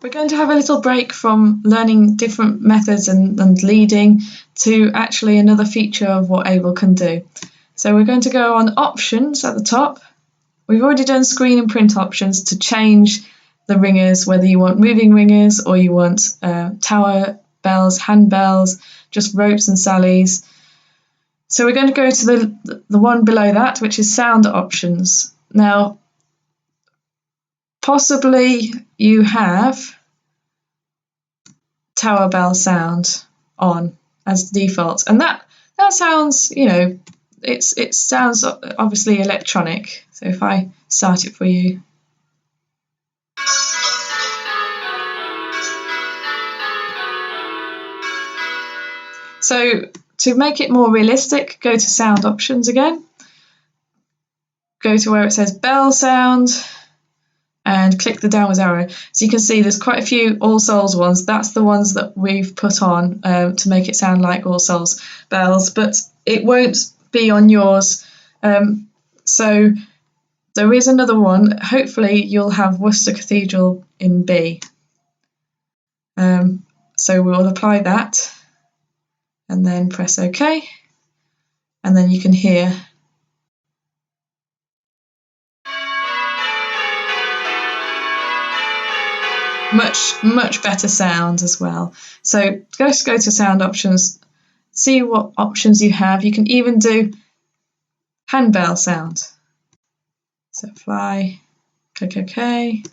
We're going to have a little break from learning different methods and leading to actually another feature of what Abel can do. So we're going to go on options at the top. We've already done screen and print options to change the ringers, whether you want moving ringers or you want tower bells, hand bells, just ropes and sallies. So we're going to go to the one below that, which is sound options. Now, possibly you have tower bell sound on as default, and that sounds, it sounds obviously electronic. So if I start it for you. So to make it more realistic, go to sound options again. Go to where it says bell sound and click the downwards arrow. So you can see there's quite a few All Souls ones. That's the ones that we've put on to make it sound like All Souls bells, but it won't be on yours. So there is another one. Hopefully you'll have Worcester Cathedral in B. So we'll apply that and then press OK, and then you can hear much better sound as well. So just go to sound options, see what options you have. You can even do handbell sound. So fly, click OK.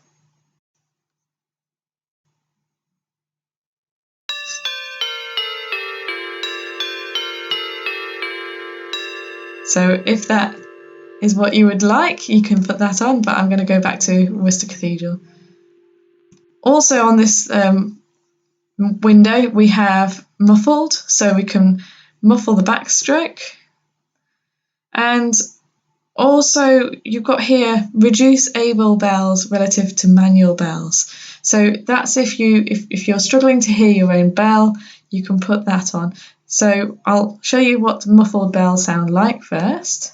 So if that is what you would like, you can put that on, but I'm going to go back to Worcester Cathedral. Also on this window we have muffled, so we can muffle the backstroke. And also you've got here reduce Abel bells relative to manual bells. So that's if you're struggling to hear your own bell, you can put that on. So I'll show you what muffled bells sound like first.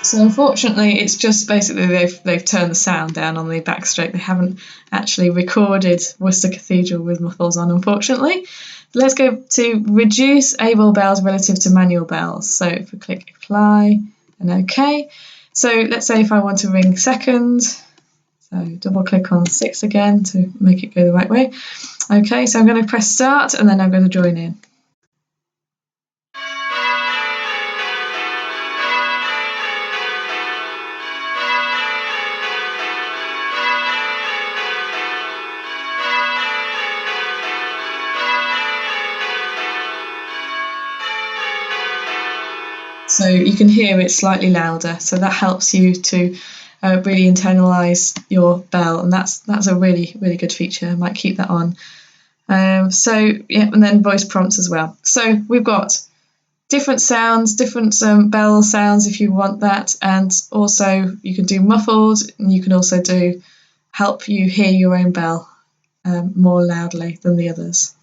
So unfortunately, it's just basically they've turned the sound down on the backstroke. They haven't actually recorded Worcester Cathedral with muffles on, unfortunately. Let's go to reduce Abel bells relative to manual bells. So if we click apply and OK. So let's say if I want to ring second, so double click on 6 again to make it go the right way. OK, so I'm going to press start and then I'm going to join in. So you can hear it slightly louder, so that helps you to really internalise your bell, and that's a really good feature. I might keep that on. So yeah, and then voice prompts as well. So we've got different sounds, different bell sounds if you want that, and also you can do muffled, and you can also do help you hear your own bell more loudly than the others.